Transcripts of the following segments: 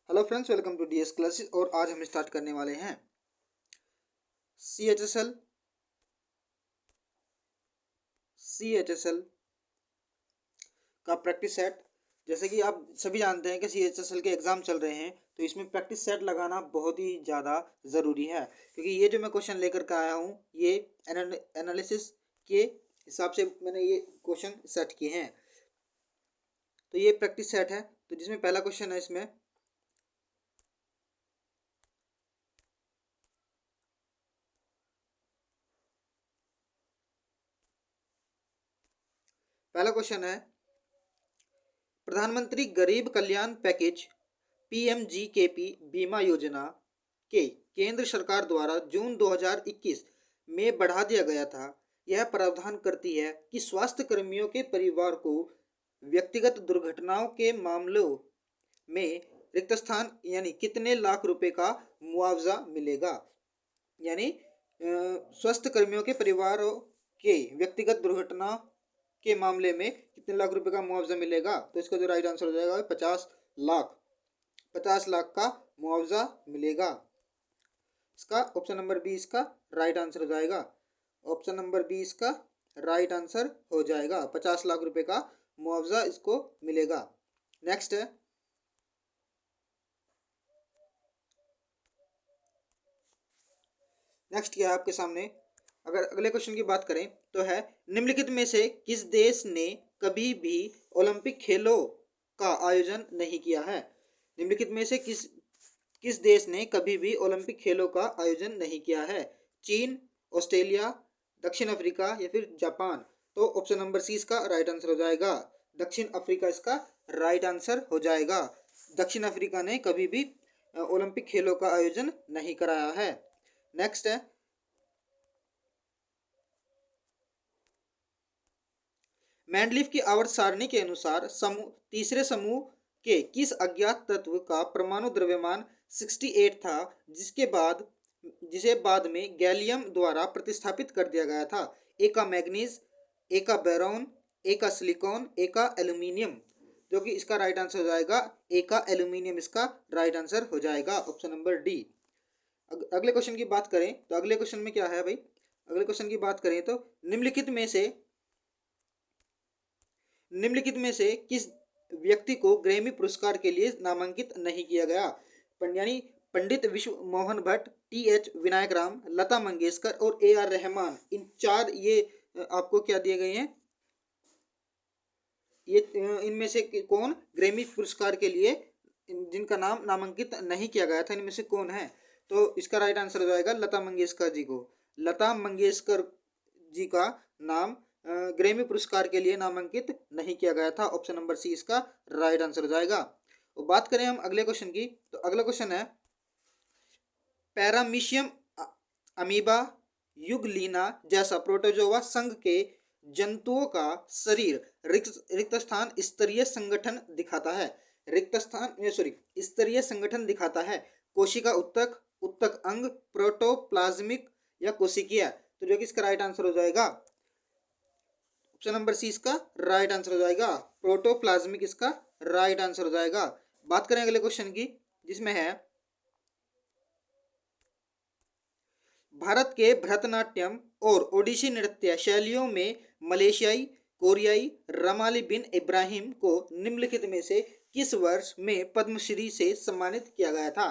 Hello friends, welcome to DS classes. और आज हम स्टार्ट करने वाले हैं सीएचएसएल का प्रैक्टिस सेट। जैसे कि आप सभी जानते हैं कि सीएचएसएल के एग्जाम चल रहे हैं, तो इसमें प्रैक्टिस सेट लगाना बहुत ही ज़्यादा ज़रूरी है, क्योंकि ये जो मैं क्वेश्चन लेकर के आया हूँ ये एनालिसिस के हिसाब से मैंने ये क्वेश्चन सेट किए हैं। तो ये प्रैक्टिस सेट है, तो जिसमें पहला क्वेश्चन है, इसमें पहला क्वेश्चन है प्रधानमंत्री गरीब कल्याण पैकेज पीएमजीकेपी बीमा योजना के केंद्र सरकार द्वारा जून 2021 में बढ़ा दिया गया था। यह प्रावधान करती है कि स्वास्थ्य कर्मियों के परिवार को व्यक्तिगत दुर्घटनाओं के मामलों में रिक्त स्थान यानी कितने लाख रुपए का मुआवजा मिलेगा। यानी स्वास्थ्य कर्मियों के परिवारों के व्यक्तिगत दुर्घटना के मामले में कितने लाख रुपए का मुआवजा मिलेगा। तो इसका जो राइट आंसर हो जाएगा 50 लाख का मुआवजा मिलेगा। इसका ऑप्शन नंबर बी इसका राइट आंसर हो जाएगा। ऑप्शन नंबर बी इसका राइट आंसर हो जाएगा। 50 लाख रुपए का मुआवजा इसको मिलेगा। नेक्स्ट है, नेक्स्ट क्या है आपके सामने। अगर अगले क्वेश्चन की बात करें तो है निम्नलिखित में से किस देश ने कभी भी ओलंपिक खेलों का आयोजन नहीं किया है। निम्नलिखित में से किस देश ने कभी भी ओलंपिक खेलों का आयोजन नहीं किया है। चीन, ऑस्ट्रेलिया, दक्षिण अफ्रीका या फिर जापान। तो ऑप्शन नंबर सी इसका राइट आंसर हो जाएगा। दक्षिण अफ्रीका इसका राइट आंसर हो जाएगा। दक्षिण अफ्रीका ने कभी भी ओलंपिक खेलों का आयोजन नहीं कराया है। नेक्स्ट है, मैंडलीफ की आवर्त सारणी के अनुसार तीसरे समूह के किस अज्ञात तत्व का परमाणु द्रव्यमान 68 था, जिसे बाद में गैलियम द्वारा प्रतिस्थापित कर दिया गया था। ए का मैग्नीज, ए का बोरॉन, ए का सिलिकॉन, ए का एल्यूमिनियम। जो कि इसका राइट आंसर हो जाएगा ए का एल्यूमिनियम इसका राइट आंसर हो जाएगा। Option number D. अगले क्वेश्चन की बात करें तो अगले क्वेश्चन में क्या है भाई। अगले क्वेश्चन की बात करें तो निम्नलिखित में से किस व्यक्ति को ग्रैमी पुरस्कार के लिए नामांकित नहीं किया गया। यानी पंडित विश्व मोहन भट्ट, टी.एच. विनायक राम, लता मंगेशकर और ए.आर. रहमान। इन चार ये आपको क्या दिए गए हैं, ये इनमें से कौन ग्रैमी पुरस्कार के लिए जिनका नाम नामांकित नहीं किया गया था, इनमें से कौन है। तो इसका राइट आंसर हो जाएगा लता मंगेशकर जी को। लता मंगेशकर जी का नाम ग्रैमी पुरस्कार के लिए नामांकित नहीं किया गया था। ऑप्शन नंबर सी इसका राइट आंसर हो जाएगा। और बात करें हम अगले क्वेश्चन की, तो अगला क्वेश्चन है पैरामीशियम अमीबा युगलीना जैसा प्रोटोजोआ संघ के जंतुओं का शरीर रिक्त स्थान स्तरीय संगठन दिखाता है। स्तरीय संगठन दिखाता है। कोशिका उत्तक, उत्तक अंग, प्रोटोप्लाज्मिक या कोशिकीय। तो जो कि इसका राइट आंसर हो जाएगा ऑप्शन नंबर सी इसका राइट आंसर हो जाएगा। प्रोटोप्लाज्मिक इसका राइट आंसर हो जाएगा। बात करें अगले क्वेश्चन की, जिसमें है भारत के भरतनाट्यम और ओडिसी नृत्य शैलियों में मलेशियाई, कोरियाई रमाली बिन इब्राहिम को निम्नलिखित में से किस वर्ष में पद्मश्री से सम्मानित किया गया था।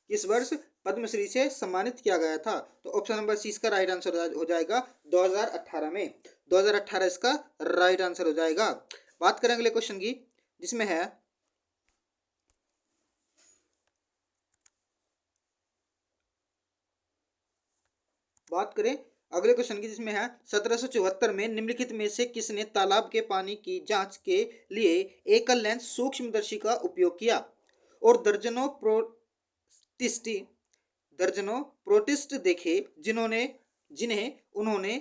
किस वर्ष पद्मश्री से सम्मानित किया गया था। तो ऑप्शन नंबर सी इसका राइट आंसर हो जाएगा 2018 में। 2018 इसका राइट आंसर हो जाएगा। बात करें अगले क्वेश्चन की, जिसमें है बात करें अगले क्वेश्चन की, जिसमें है 1774 में निम्नलिखित में से किसने तालाब के पानी की जांच के लिए एकल लेंस सूक्ष्मदर्शी का उपयोग किया और दर्जनों प्रोटिस्ट देखे जिन्हें उन्होंने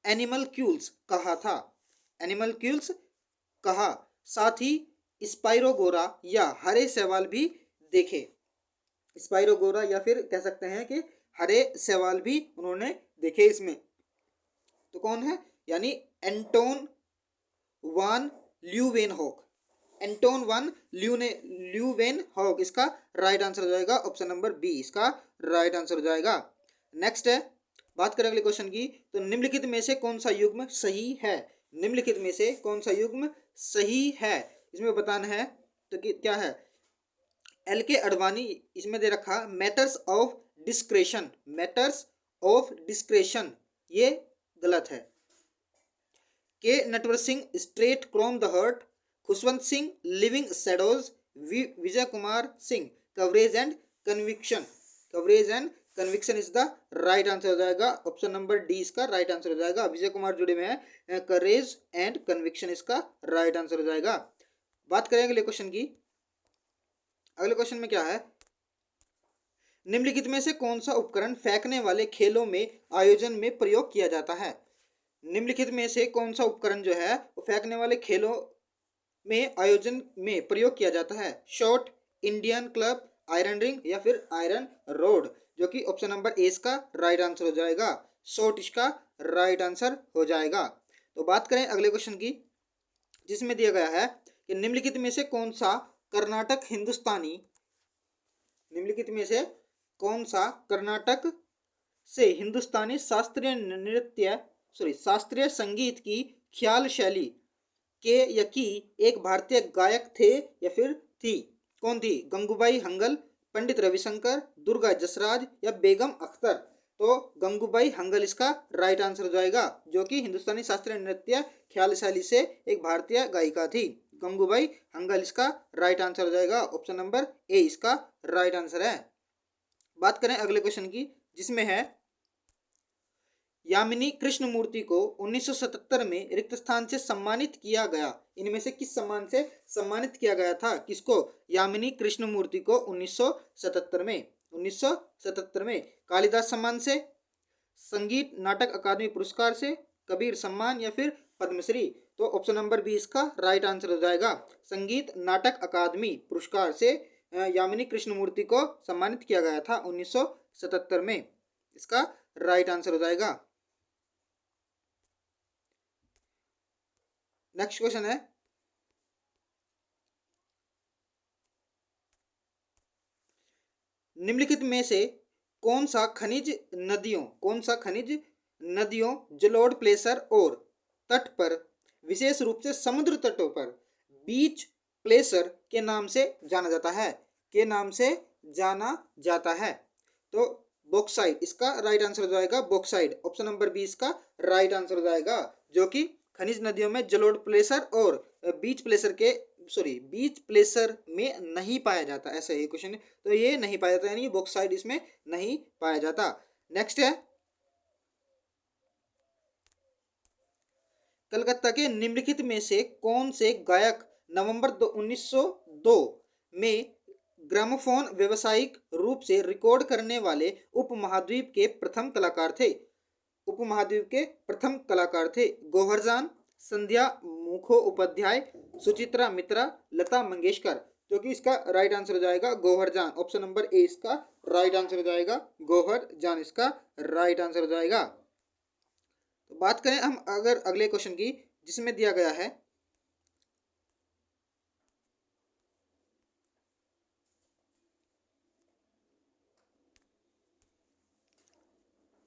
एनिमलक्यूल्स कहा। साथ ही स्पाइरोगोरा या हरे शैवाल भी देखे। स्पाइरोगोरा या फिर कह सकते हैं कि हरे शैवाल भी उन्होंने देखे इसमें। तो कौन है, यानी एंटोन वान ल्यूवेनहॉक। एंटोन वन ल्यूवेनहॉक इसका राइट आंसर हो जाएगा ऑप्शन नंबर बी इसका राइट आंसर हो जाएगा। नेक्स्ट है, बात करें अगले क्वेश्चन की, तो निम्नलिखित में से कौन सा युग्म सही है? निम्नलिखित में से कौन सा युग्म सही है, इसमें बताना है। तो क्या है? एल के अडवाणी इसमें दे रखा matters of discretion, matters of discretion, ये गलत है। के Natwar Singh straight from the heart, Khushwant Singh living shadows, Vijay Kumar Singh coverage and conviction, coverage and conviction is the right answer हो जाएगा ऑप्शन नंबर डी इसका राइट आंसर हो जाएगा। विजय कुमार जुड़े में है, कवरेज एंड कन्विक्शन इसका राइट आंसर हो जाएगा। बात करेंगे अगले क्वेश्चन की। अगले क्वेश्चन में क्या है, निम्नलिखित में से कौन सा उपकरण फेंकने वाले खेलों में आयोजन में प्रयोग किया जाता है? निम्नलिखित में से कौन सा उपकरण जो है वो फेंकने वाले खेलों में आयोजन में प्रयोग किया जाता है? Shot, Indian club, iron ring या फिर आयरन रोड, जो कि ऑप्शन नंबर ए इसका राइट आंसर हो जाएगा। शॉट इसका राइट आंसर हो जाएगा। तो बात करें अगले क्वेश्चन की, जिसमें दिया गया है कि निम्नलिखित में से कौन सा कर्नाटक हिंदुस्तानी, निम्नलिखित में से कौन सा कर्नाटक से हिंदुस्तानी शास्त्रीय नृत्य शास्त्रीय संगीत की ख्याल शैली के या की एक भारतीय गायक थे या फिर थी? कौन थी? गंगूबाई हंगल, पंडित रविशंकर, दुर्गा जसराज या बेगम अख्तर? तो गंगूबाई हंगल इसका राइट आंसर हो जाएगा, जो कि हिंदुस्तानी शास्त्रीय नृत्य ख्याल शैली से एक भारतीय गायिका थी। गंगूबाई हंगल इसका राइट आंसर हो जाएगा, ऑप्शन नंबर ए इसका राइट आंसर है। बात करें अगले क्वेश्चन की, जिसमें है यामिनी कृष्णमूर्ति को 1977 में रिक्त स्थान से सम्मानित किया गया। इनमें से किस सम्मान से सम्मानित किया गया था? किसको? यामिनी कृष्णमूर्ति को 1977 में कालिदास सम्मान से, संगीत नाटक अकादमी पुरस्कार से, कबीर सम्मान या फिर पद्मश्री? तो ऑप्शन नंबर बी इसका राइट आंसर हो जाएगा। संगीत नाटक अकादमी पुरस्कार से यामिनी कृष्णमूर्ति को सम्मानित किया गया था 1977 में, इसका राइट आंसर हो जाएगा। नेक्स्ट क्वेश्चन है, निम्नलिखित में से कौन सा खनिज नदियों जलोढ़ प्लेसर और तट पर, विशेष रूप से समुद्र तटों पर बीच प्लेसर के नाम से जाना जाता है? के नाम से जाना जाता है? तो बॉक्साइट इसका राइट आंसर हो जाएगा। बॉक्साइट ऑप्शन नंबर बी इसका राइट आंसर हो जाएगा, जो कि खनिज नदियों में जलोढ़ प्लेसर और बीच प्लेसर में नहीं पाया जाता। ऐसा ही क्वेश्चन है, तो ये नहीं पाया जाता, यानी बॉक्साइट इसमें नहीं पाया जाता। नेक्स्ट है, कलकत्ता के निम्नलिखित में से कौन से गायक नवंबर 1902 में ग्रामोफोन व्यावसायिक रूप से रिकॉर्ड करने वाले उपमहाद्वीप के प्रथम कलाकार थे? उपमहाद्वीप के प्रथम कलाकार थे गोवर्धन, संध्या मुखोपाध्याय, सुचित्रा मित्रा, लता मंगेशकर? जो कि इसका राइट आंसर हो जाएगा गोवर्धन, ऑप्शन नंबर ए इसका राइट आंसर हो जाएगा। गोवर्धन इसका राइट आंसर हो जाएगा। तो बात करें हम अगर अगले क्वेश्चन की, जिसमें दिया गया है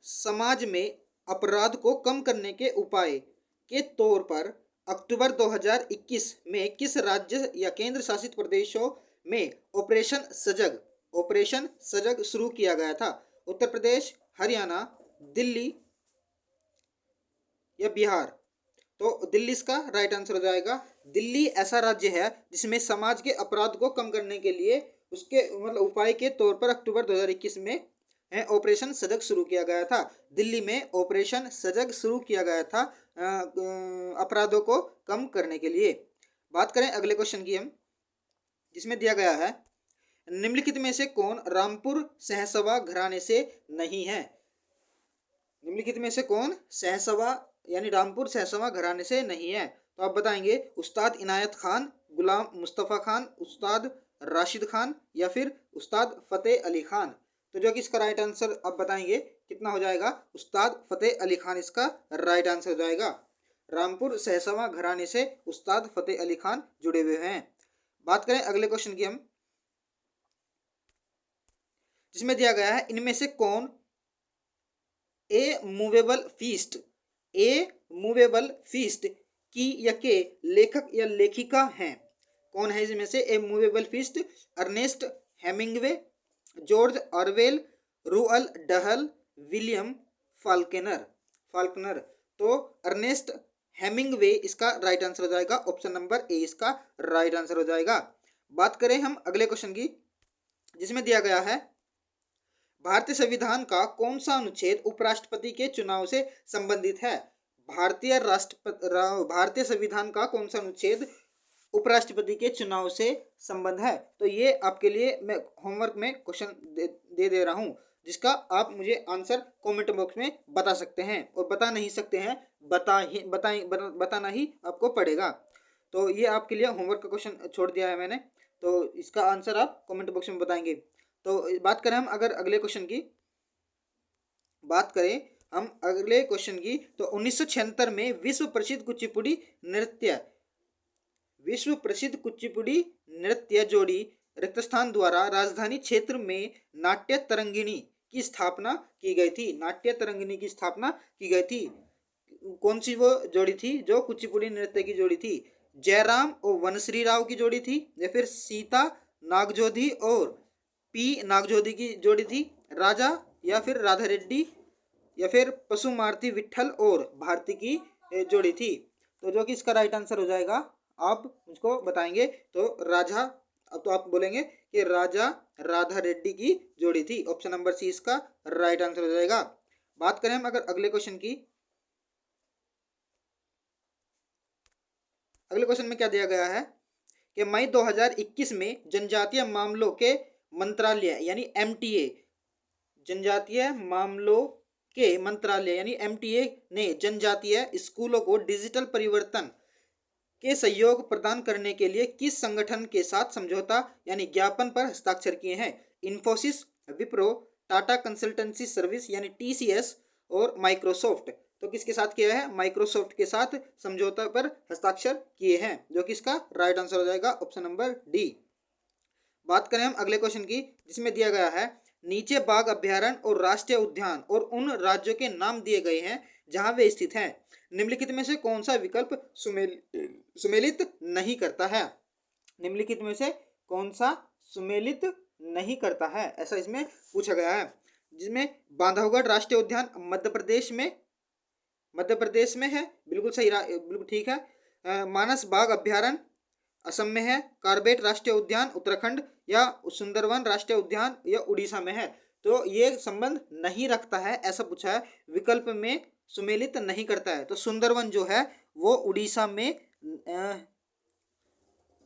समाज में अपराध को कम करने के उपाय के तौर पर अक्टूबर 2021 में किस राज्य या केंद्र शासित प्रदेशों में ऑपरेशन सजग शुरू किया गया था? उत्तर प्रदेश, हरियाणा, दिल्ली या बिहार? तो दिल्ली इसका राइट आंसर हो जाएगा। दिल्ली ऐसा राज्य है जिसमें समाज के अपराध को कम करने के लिए उसके उपाय के तौर पर अक्टूबर 2021 में ऑपरेशन सजग शुरू किया गया था। दिल्ली में ऑपरेशन सजग शुरू किया गया था अपराधों को कम करने के लिए। बात करें अगले क्वेश्चन की हम, जिसमें दिया गया है निम्नलिखित में से कौन रामपुर सहसवा घराने से नहीं है? निम्नलिखित में से कौन सहसवा यानी रामपुर सहसवा घराने से नहीं है? तो आप बताएंगे उस्ताद इनायत खान, गुलाम मुस्तफ़ा खान, उस्ताद राशिद खान या फिर उस्ताद फतेह अली खान? तो जो कि इसका राइट आंसर आप बताएंगे कितना हो जाएगा? उस्ताद फतेह अली खान इसका राइट आंसर हो जाएगा। रामपुर सहसवा घराने से उस्ताद फतेह अली खान जुड़े हुए हैं। बात करें अगले क्वेश्चन की हम, जिसमें दिया गया है इनमें से कौन ए मूवेबल फीस्ट, ए मूवेबल फीस्ट की या के लेखक या लेखिका हैं? कौन है इसमें से a moveable feast? Ernest Hemingway, George Orwell, Roald Dahl, William Faulkner. Faulkner. तो अर्नेस्ट हेमिंग्वे इसका राइट आंसर हो जाएगा, ऑप्शन नंबर ए इसका राइट आंसर हो जाएगा। बात करें हम अगले क्वेश्चन की, जिसमें दिया गया है भारतीय संविधान का कौन सा अनुच्छेद उपराष्ट्रपति के चुनाव से संबंधित है? भारतीय संविधान का कौन सा अनुच्छेद उपराष्ट्रपति के चुनाव से संबंध है? तो ये आपके लिए मैं होमवर्क में क्वेश्चन दे रहा हूं, जिसका आप मुझे आंसर कमेंट बॉक्स में बता सकते हैं, और बता नहीं सकते हैं बताना ही आपको पड़ेगा। तो ये आपके लिए होमवर्क का क्वेश्चन छोड़ दिया है मैंने, तो इसका आंसर आप कमेंट बॉक्स में बताएंगे। तो बात करें हम अगर अगले क्वेश्चन की बात करें हम अगले क्वेश्चन की, तो 1976 में विश्व प्रसिद्ध कुचिपुड़ी नृत्य जोड़ी रिक्तस्थान द्वारा राजधानी क्षेत्र में नाट्य तरंगिणी की स्थापना की गई थी। नाट्य तरंगिणी की स्थापना की गई थी। कौन सी वो जोड़ी थी जो कुचिपुड़ी नृत्य की जोड़ी थी? जयराम और वनश्री राव की जोड़ी थी, या फिर सीता नागजोधी और पी नागजोधी की जोड़ी थी, राजा या फिर राधा रेड्डी, या फिर पशुमार्ती विट्ठल और भारती की जोड़ी थी? तो जो कि इसका राइट आंसर हो जाएगा, आप मुझको बताएंगे। तो राजा, अब तो आप बोलेंगे कि राजा राधा रेड्डी की जोड़ी थी, ऑप्शन नंबर सी इसका राइट आंसर हो जाएगा। बात करें हम अगर अगले क्वेश्चन की, अगले क्वेश्चन में क्या दिया गया है कि मई 2021 में जनजातीय मामलों के मंत्रालय यानी एमटीए, जनजातीय मामलों के मंत्रालय यानी एमटीए ने जनजातीय स्कूलों को डिजिटल परिवर्तन के सहयोग प्रदान करने के लिए किस संगठन के साथ समझौता यानी ज्ञापन पर हस्ताक्षर किए हैं? इन्फोसिस, विप्रो, टाटा कंसल्टेंसी सर्विस यानी टीसीएस और माइक्रोसॉफ्ट। तो किसके साथ किया है? माइक्रोसॉफ्ट के साथ समझौता पर हस्ताक्षर किए हैं, जो कि इसका राइट आंसर हो जाएगा, ऑप्शन नंबर डी। बात करें हम अगले क्वेश्चन की, जिसमें दिया गया है नीचे बाघ अभ्यारण्य और राष्ट्रीय उद्यान और उन राज्यों के नाम दिए गए हैं जहां वे स्थित हैं। निम्नलिखित में से कौन सा विकल्प सुमेलित नहीं करता है? निम्नलिखित में से कौन सा सुमेलित नहीं करता है, ऐसा इसमें पूछा गया है। जिसमें बांधवगढ़ राष्ट्रीय उद्यान मध्य प्रदेश में है, बिल्कुल सही, बिल्कुल ठीक है। मानस बाघ अभ्यारण्य असम में है, कार्बेट राष्ट्रीय उद्यान उत्तराखंड, या सुंदरवन राष्ट्रीय उद्यान या उड़ीसा में है। तो ये संबंध नहीं रखता है ऐसा पूछा है, विकल्प में सुमेलित नहीं करता है। तो सुंदरवन जो है वो उड़ीसा में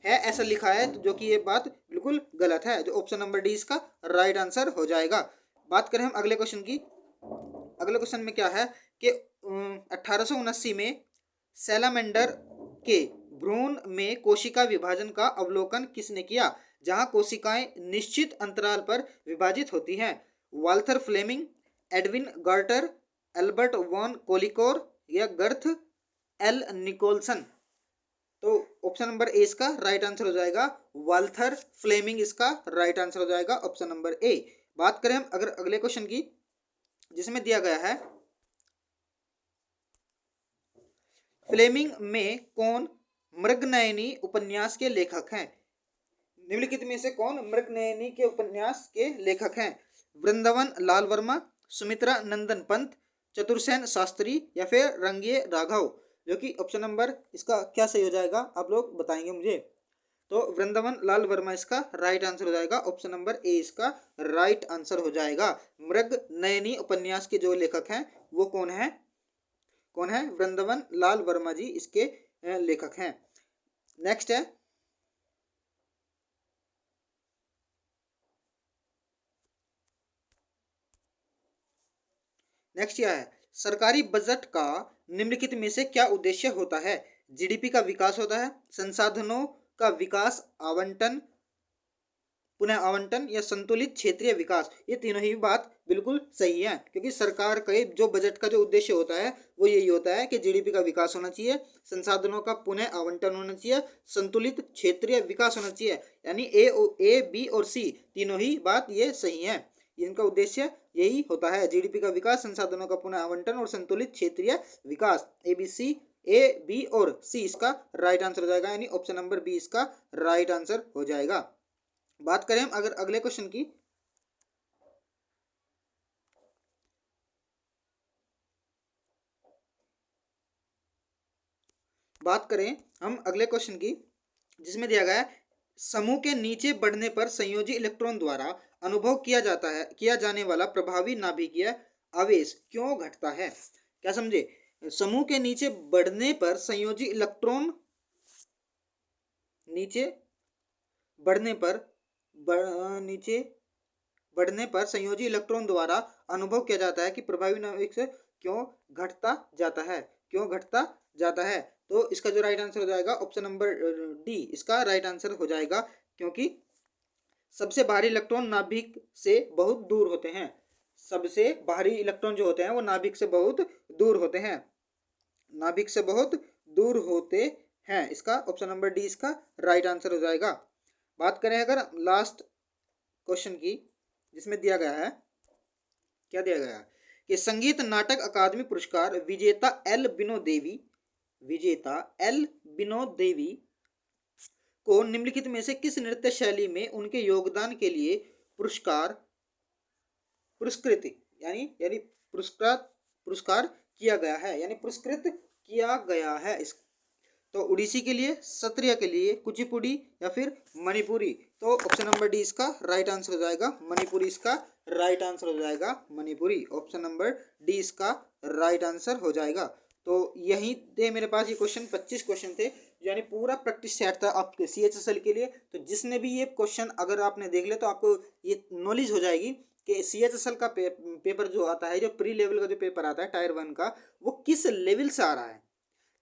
है ऐसा लिखा है, जो कि ये बात बिल्कुल गलत है। जो ऑप्शन नंबर डी इसका राइट आंसर हो जाएगा। बात करें हम अगले क्वेश्चन की, अगले क्वेश्चन में क्या है कि 1879 में सैलामेंडर के भ्रूण में कोशिका विभाजन का अवलोकन किसने किया, जहां कोशिकाएं निश्चित अंतराल पर विभाजित होती हैं? Walther Flemming, Edwin Gorter, Albert von Kolliker या गर्थ एल निकोलसन। तो ऑप्शन नंबर ए इसका राइट आंसर हो जाएगा, वाल्थर फ्लेमिंग इसका राइट आंसर हो जाएगा, ऑप्शन नंबर ए। बात करें हम अगर अगले क्वेश्चन की, जिसमें दिया गया है फ्लेमिंग में कौन मृगनयनी उपन्यास के लेखक हैं? निम्नलिखित में से कौन मृगनयनी के उपन्यास के लेखक हैं? वृंदावन लाल वर्मा, सुमित्रा नंदन पंत, चतुर्सेन शास्त्री या फिर रंगिए राघव? जो कि ऑप्शन नंबर इसका क्या सही हो जाएगा, आप लोग बताएंगे मुझे। तो वृंदावन लाल वर्मा इसका राइट आंसर हो जाएगा, ऑप्शन नंबर ए इसका राइट आंसर हो जाएगा। मृगनयनी उपन्यास के जो लेखक हैं वो कौन है? वृंदावन लाल वर्मा जी इसके लेखक हैं। नेक्स्ट है, नेक्स्ट क्या है? सरकारी बजट का निम्नलिखित में से क्या उद्देश्य होता है? जीडीपी का विकास होता है, संसाधनों का विकास आवंटन, पुनः आवंटन या संतुलित क्षेत्रीय विकास, ये तीनों ही बात बिल्कुल सही है, क्योंकि सरकार का जो बजट का जो उद्देश्य होता है वो यही होता है कि जीडीपी का विकास होना चाहिए, संसाधनों का पुनः आवंटन होना चाहिए, संतुलित क्षेत्रीय विकास होना चाहिए। यानी ए बी और सी तीनों ही बात ये सही है, इनका उद्देश्य यही होता है, जीडीपी का विकास, संसाधनों का पुनः आवंटन और संतुलित क्षेत्रीय विकास। ए बी और सी इसका राइट आंसर हो जाएगा, यानी ऑप्शन नंबर बी इसका राइट आंसर हो जाएगा। बात करें हम अगर अगले क्वेश्चन की, बात करें हम अगले क्वेश्चन की, जिसमें दिया गया है समूह के नीचे बढ़ने पर संयोजी इलेक्ट्रॉन द्वारा अनुभव किया जाने वाला प्रभावी नाभिकीय आवेश क्यों घटता है। क्या समझे, समूह के नीचे बढ़ने पर संयोजी इलेक्ट्रॉन नीचे बढ़ने पर संयोजी इलेक्ट्रॉन द्वारा अनुभव किया जाता है कि प्रभावी नाभिक से क्यों घटता जाता है। तो इसका जो राइट आंसर हो जाएगा ऑप्शन नंबर डी इसका राइट आंसर हो जाएगा, क्योंकि सबसे भारी इलेक्ट्रॉन नाभिक से बहुत दूर होते हैं। सबसे भारी इलेक्ट्रॉन जो होते हैं वो नाभिक से बहुत दूर होते हैं, इसका ऑप्शन नंबर डी इसका राइट आंसर हो जाएगा। बात करें अगर लास्ट क्वेश्चन की, जिसमें दिया गया है, क्या दिया गया है कि संगीत नाटक अकादमी पुरस्कार विजेता एल विनोद देवी को निम्नलिखित में से किस नृत्य शैली में उनके योगदान के लिए पुरस्कृत किया गया है। इस तो उड़ीसी के लिए, सत्रिया के लिए, कुचिपुड़ी या फिर मणिपुरी, तो ऑप्शन नंबर डी इसका राइट आंसर हो जाएगा, मणिपुरी इसका राइट आंसर हो जाएगा, मणिपुरी ऑप्शन नंबर डी इसका राइट आंसर हो जाएगा। तो यही थे मेरे पास ये क्वेश्चन, 25 क्वेश्चन थे, यानी पूरा प्रैक्टिस सेट था आपके CHSL के लिए। तो जिसने भी ये क्वेश्चन अगर आपने देख लिया तो आपको ये नॉलेज हो जाएगी कि CHSL का पेपर जो आता है, जो प्री लेवल का जो पेपर आता है टायर 1 का, वो किस लेवल से आ रहा है,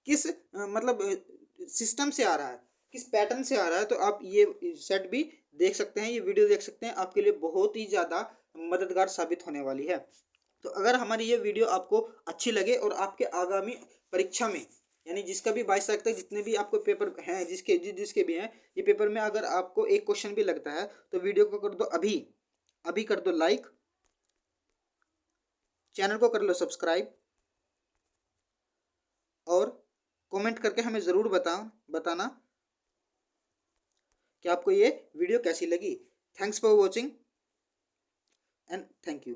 किस मतलब सिस्टम से आ रहा है, किस पैटर्न से आ रहा है। तो आप ये सेट भी देख सकते हैं, ये वीडियो देख सकते हैं, आपके लिए बहुत ही ज़्यादा मददगार साबित होने वाली है। तो अगर हमारी ये वीडियो आपको अच्छी लगे और आपके आगामी परीक्षा में, यानी जिसका भी 22 तारीख तक जितने भी आपको पेपर हैं, जिसके भी हैं, ये पेपर में अगर आपको एक क्वेश्चन भी लगता है तो वीडियो को कर दो अभी कर दो लाइक, चैनल को कर लो सब्सक्राइब और कमेंट करके हमें ज़रूर बताना कि आपको ये वीडियो कैसी लगी। Thanks for watching and thank you.